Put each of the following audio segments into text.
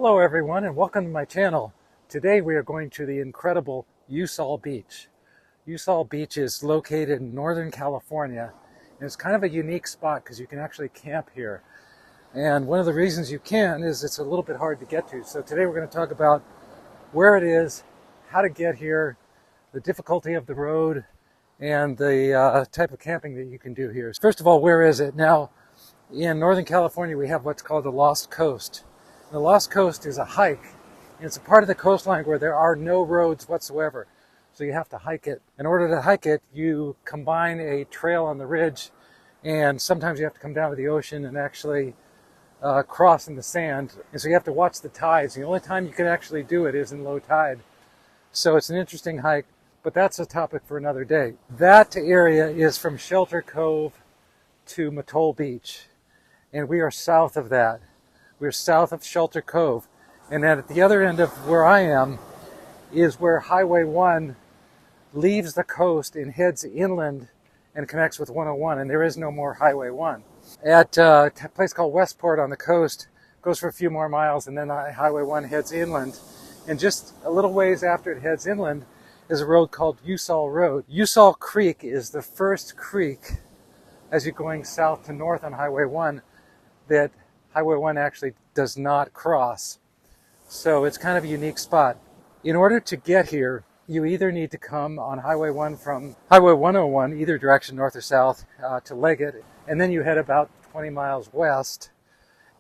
Hello everyone and welcome to my channel. Today we are going to the incredible USAL Beach. USAL Beach is located in Northern California and it's kind of a unique spot because you can actually camp here. And one of the reasons you can is it's a little bit hard to get to. So today we're going to talk about where it is, how to get here, the difficulty of the road, and the type of camping that you can do here. First of all, where is it? Now, in Northern California we have what's called the Lost Coast. The Lost Coast is a hike, and it's a part of the coastline where there are no roads whatsoever. So you have to hike it. In order to hike it, you combine a trail on the ridge, and sometimes you have to come down to the ocean and actually cross in the sand. And so you have to watch the tides. The only time you can actually do it is in low tide. So it's an interesting hike, but that's a topic for another day. That area is from Shelter Cove to Mattole Beach, and we are south of that. We're south of Shelter Cove. And then at the other end of where I am is where Highway 1 leaves the coast and heads inland and connects with 101. And there is no more Highway 1. At a place called Westport on the coast, goes for a few more miles, and then Highway 1 heads inland. And just a little ways after it heads inland is a road called USAL Road. USAL Creek is the first creek as you're going south to north on Highway 1 that Highway 1 actually does not cross. So it's kind of a unique spot. In order to get here, you either need to come on Highway 1 from Highway 101, either direction, north or south, to Leggett, and then you head about 20 miles west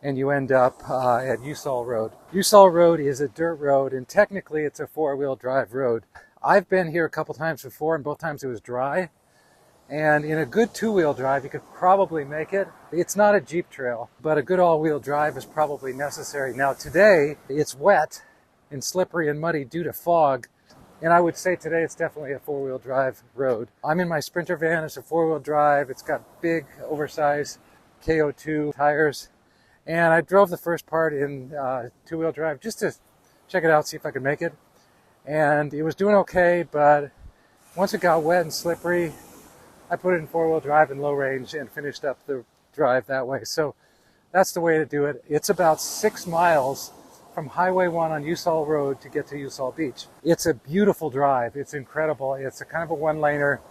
and you end up at USAL Road. USAL Road is a dirt road, and technically it's a four-wheel drive road. I've been here a couple times before, and both times it was dry. And in a good two-wheel drive, you could probably make it. It's not a Jeep trail, but a good all-wheel drive is probably necessary. Now today, it's wet and slippery and muddy due to fog. And I would say today it's definitely a four-wheel drive road. I'm in my Sprinter van. It's a four-wheel drive. It's got big, oversized KO2 tires. And I drove the first part in two-wheel drive just to check it out, see if I could make it. And it was doing okay, but once it got wet and slippery, I put it in four-wheel drive in low range and finished up the drive that way. So that's the way to do it. It's about 6 miles from Highway 1 on USAL Road to get to USAL Beach. It's a beautiful drive. It's incredible. It's a kind of a one-laner.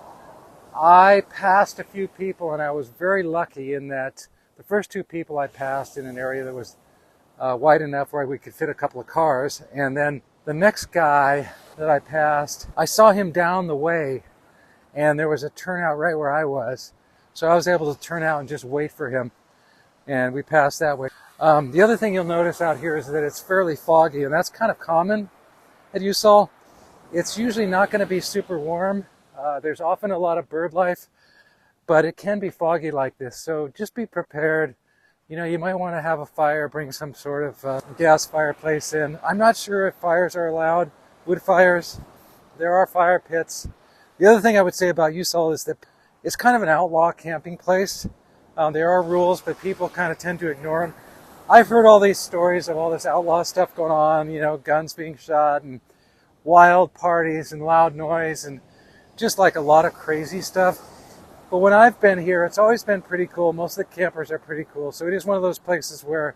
I passed a few people, and I was very lucky in that the first two people I passed in an area that was wide enough where we could fit a couple of cars. And then the next guy that I passed, I saw him down the way, and there was a turnout right where I was. So I was able to turn out and just wait for him. And we passed that way. The other thing you'll notice out here is that it's fairly foggy, and that's kind of common at USAL. It's usually not going to be super warm. There's often a lot of bird life, but it can be foggy like this. So just be prepared. You know, you might want to have a fire, bring some sort of gas fireplace in. I'm not sure if fires are allowed, wood fires. There are fire pits. The other thing I would say about USAL is that it's kind of an outlaw camping place. There are rules, but people kind of tend to ignore them. I've heard all these stories of all this outlaw stuff going on, you know, guns being shot and wild parties and loud noise and just like a lot of crazy stuff. But when I've been here, it's always been pretty cool. Most of the campers are pretty cool. So it is one of those places where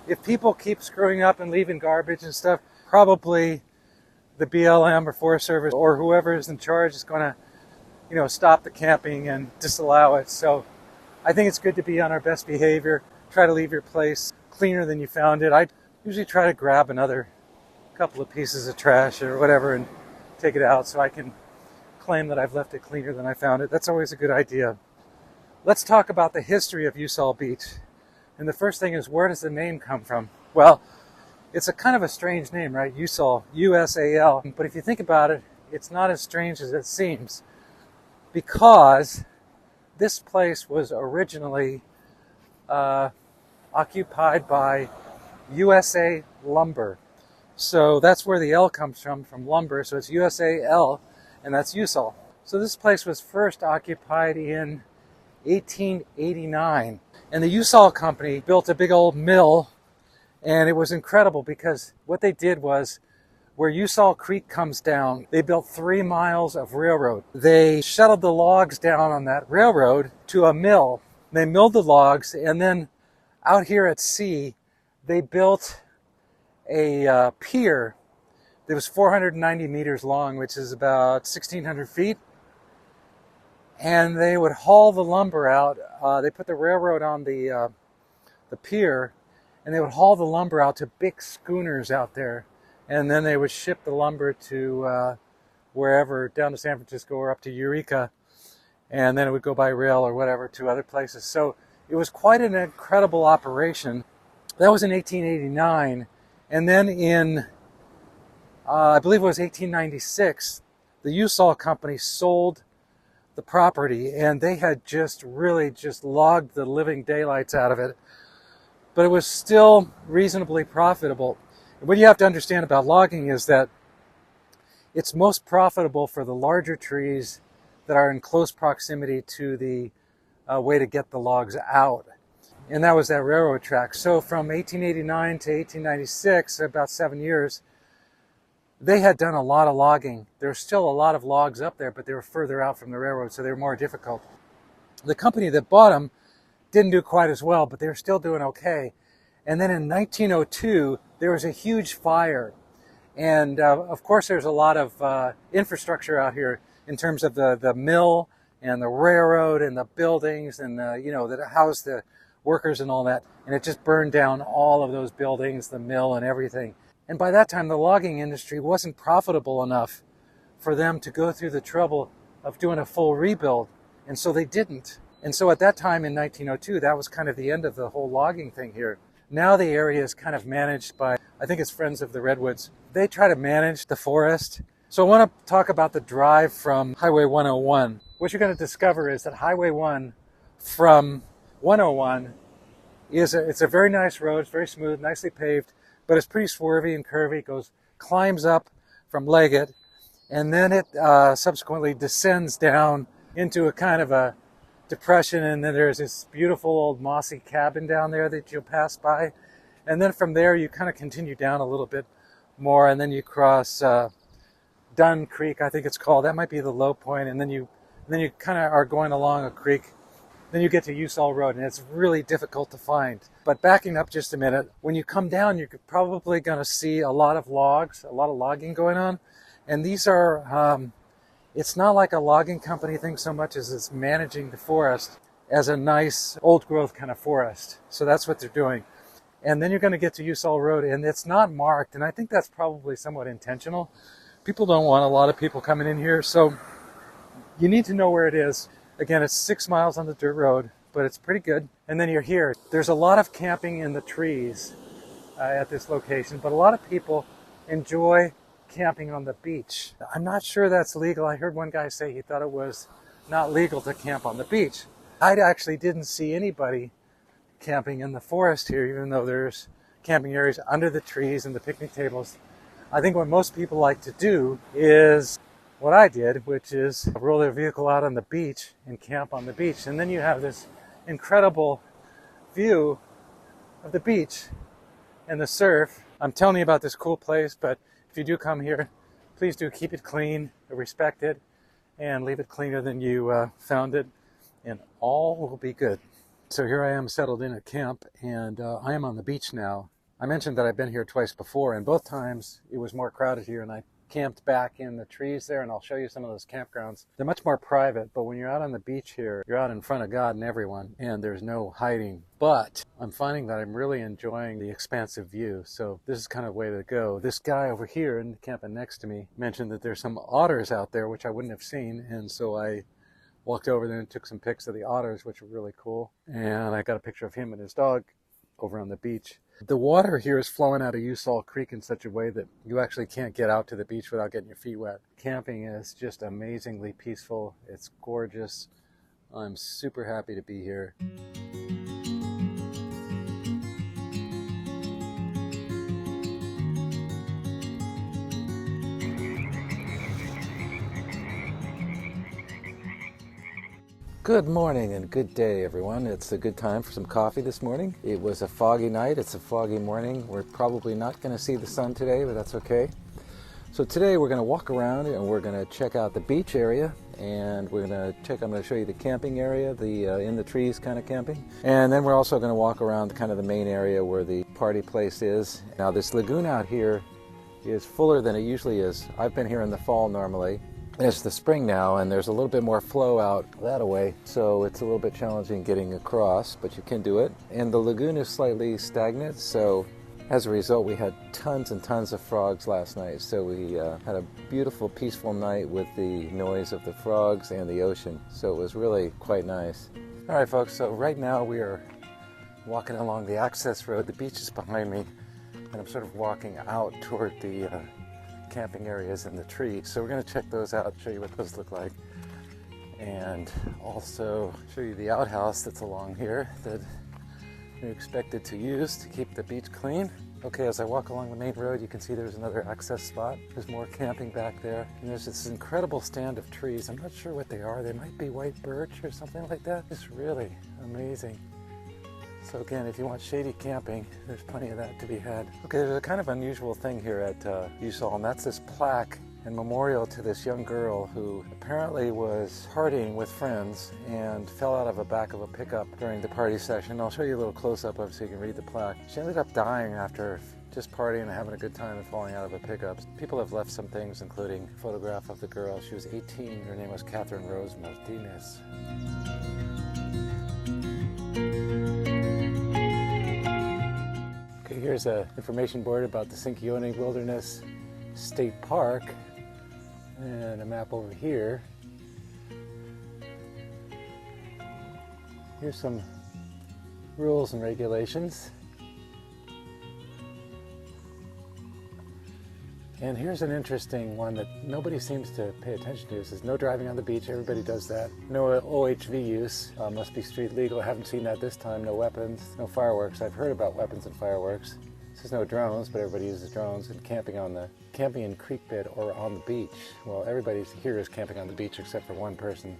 if people keep screwing up and leaving garbage and stuff, probably the BLM or Forest Service or whoever is in charge is going to, you know, stop the camping and disallow it. So I think it's good to be on our best behavior. Try to leave your place cleaner than you found it. I usually try to grab another couple of pieces of trash or whatever and take it out so I can claim that I've left it cleaner than I found it. That's always a good idea. Let's talk about the history of USAL Beach. And the first thing is, where does the name come from? Well, it's a kind of a strange name, right? USAL, U-S-A-L. But if you think about it, it's not as strange as it seems, because this place was originally occupied by USA Lumber. So that's where the L comes from lumber. So it's USAL, and that's USAL. So this place was first occupied in 1889. And the USAL company built a big old mill. And it was incredible because what they did was, where USAL Creek comes down, they built 3 miles of railroad. They shuttled the logs down on that railroad to a mill. They milled the logs, and then out here at sea, they built a pier that was 490 meters long, which is about 1,600 feet. And they would haul the lumber out. They put the railroad on the pier, and they would haul the lumber out to big schooners out there. And then they would ship the lumber to wherever, down to San Francisco or up to Eureka. And then it would go by rail or whatever to other places. So it was quite an incredible operation. That was in 1889. And then in, I believe it was 1896, the USAL company sold the property, and they had just really just logged the living daylights out of it. But it was still reasonably profitable. And what you have to understand about logging is that it's most profitable for the larger trees that are in close proximity to the way to get the logs out. And that was that railroad track. So from 1889 to 1896, about 7 years, they had done a lot of logging. There were still a lot of logs up there, but they were further out from the railroad, so they were more difficult. The company that bought them didn't do quite as well, but they were still doing okay. And then in 1902, there was a huge fire. And of course, there's a lot of infrastructure out here in terms of the mill and the railroad and the buildings and that house the workers and all that. And it just burned down all of those buildings, the mill and everything. And by that time, the logging industry wasn't profitable enough for them to go through the trouble of doing a full rebuild. And so they didn't. And so at that time in 1902, that was kind of the end of the whole logging thing here. Now the area is kind of managed by, I think it's Friends of the Redwoods. They try to manage the forest. So I want to talk about the drive from Highway 101. What you're going to discover is that Highway 1 from 101 it's a very nice road. It's very smooth, nicely paved, but it's pretty swervy and curvy. It climbs up from Leggett, and then it subsequently descends down into a kind of a depression, and then there's this beautiful old mossy cabin down there that you'll pass by. And then from there you kind of continue down a little bit more, and then you cross Dunn Creek, I think it's called. That might be the low point, and then you kind of are going along a creek. Then you get to USAL Road, and it's really difficult to find. But backing up just a minute, when you come down, you're probably going to see a lot of logs, a lot of logging going on. And these are, it's not like a logging company thing so much as it's managing the forest as a nice old growth kind of forest. So that's what they're doing. And then you're going to get to USAL Road, and it's not marked. And I think that's probably somewhat intentional. People don't want a lot of people coming in here, so you need to know where it is. Again, it's 6 miles on the dirt road, but it's pretty good. And then you're here. There's a lot of camping in the trees at this location, but a lot of people enjoy camping on the beach. I'm not sure that's legal. I heard one guy say he thought it was not legal to camp on the beach. I actually didn't see anybody camping in the forest here, even though there's camping areas under the trees and the picnic tables. I think what most people like to do is what I did, which is roll their vehicle out on the beach and camp on the beach. And then you have this incredible view of the beach and the surf. I'm telling you about this cool place, but if you do come here, please do keep it clean, respect it, and leave it cleaner than you found it, and all will be good. So here I am settled in at camp, and I am on the beach now. I mentioned that I've been here twice before, and both times it was more crowded here, and I camped back in the trees there, and I'll show you some of those campgrounds. They're much more private, but when you're out on the beach here, you're out in front of God and everyone, and there's no hiding. But I'm finding that I'm really enjoying the expansive view, so this is kind of the way to go. This guy over here in the camping next to me mentioned that there's some otters out there, which I wouldn't have seen, and so I walked over there and took some pics of the otters, which were really cool, and I got a picture of him and his dog over on the beach. The water here is flowing out of USAL Creek in such a way that you actually can't get out to the beach without getting your feet wet. Camping is just amazingly peaceful. It's gorgeous. I'm super happy to be here. Good morning and good day, everyone. It's a good time for some coffee this morning. It was a foggy night. It's a foggy morning. We're probably not going to see the sun today, but that's okay. So today we're going to walk around and we're going to check out the beach area and we're going to check. I'm going to show you the camping area, the in the trees kind of camping, and then we're also going to walk around kind of the main area where the party place is. Now this lagoon out here is fuller than it usually is. I've been here in the fall normally. It's the spring now, and there's a little bit more flow out that way, so it's a little bit challenging getting across, but you can do it. And the lagoon is slightly stagnant, so as a result we had tons and tons of frogs last night. So we had a beautiful, peaceful night with the noise of the frogs and the ocean, so it was really quite nice. All right folks, so right now we are walking along the access road. The beach is behind me, and I'm sort of walking out toward the camping areas in the trees. So we're going to check those out, show you what those look like, and also show you the outhouse that's along here that you're expected to use to keep the beach clean. Okay, as I walk along the main road, you can see there's another access spot. There's more camping back there, and there's this incredible stand of trees. I'm not sure what they are. They might be white birch or something like that. It's really amazing. So again, if you want shady camping, there's plenty of that to be had. Okay, there's a kind of unusual thing here at USAL, and that's this plaque in memorial to this young girl who apparently was partying with friends and fell out of the back of a pickup during the party session. I'll show you a little close-up of it so you can read the plaque. She ended up dying after just partying and having a good time and falling out of a pickup. People have left some things, including a photograph of the girl. She was 18. Her name was Catherine Rose Martinez. Here's an information board about the Sinkyone Wilderness State Park, and a map over here. Here's some rules and regulations. And here's an interesting one that nobody seems to pay attention to. It says no driving on the beach. Everybody does that. No OHV use. Must be street legal. I haven't seen that this time. No weapons. No fireworks. I've heard about weapons and fireworks. It says no drones, but everybody uses drones. And camping in creek bed or on the beach. Well, everybody here is camping on the beach except for one person.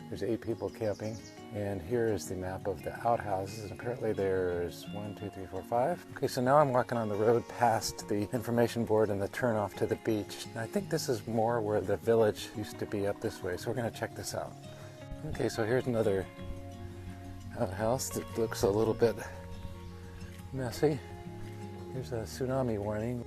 There's 8 people camping. And here is the map of the outhouses, and apparently there's 1, 2, 3, 4, 5. Okay, so now I'm walking on the road past the information board and the turnoff to the beach. And I think this is more where the village used to be, up this way, so we're going to check this out. Okay, so here's another outhouse that looks a little bit messy. Here's a tsunami warning.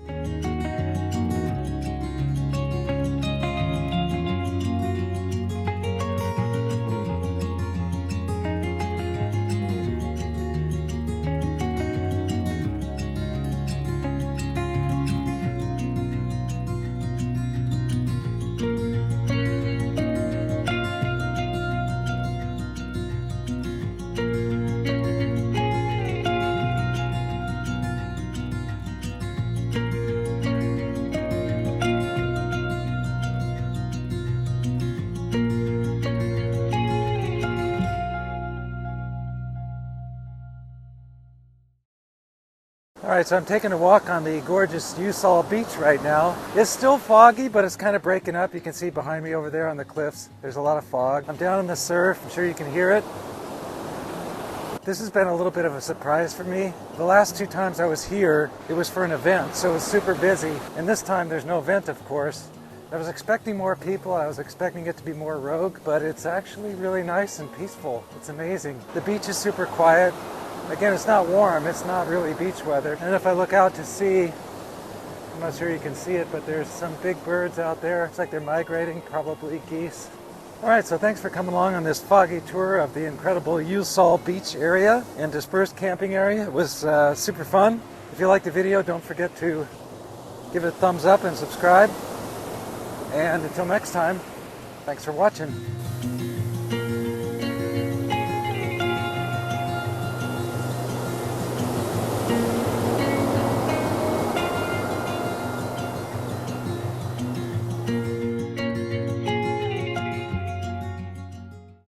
All right, so I'm taking a walk on the gorgeous USAL Beach right now. It's still foggy, but it's kind of breaking up. You can see behind me over there on the cliffs, there's a lot of fog. I'm down in the surf. I'm sure you can hear it. This has been a little bit of a surprise for me. The last 2 times I was here, it was for an event, so it was super busy. And this time there's no event, of course. I was expecting more people. I was expecting it to be more rogue, but it's actually really nice and peaceful. It's amazing. The beach is super quiet. Again, it's not warm, it's not really beach weather. And if I look out to sea, I'm not sure you can see it, but there's some big birds out there. It's like they're migrating, probably geese. All right, so thanks for coming along on this foggy tour of the incredible USAL Beach area and dispersed camping area. It was super fun. If you liked the video, don't forget to give it a thumbs up and subscribe. And until next time, thanks for watching.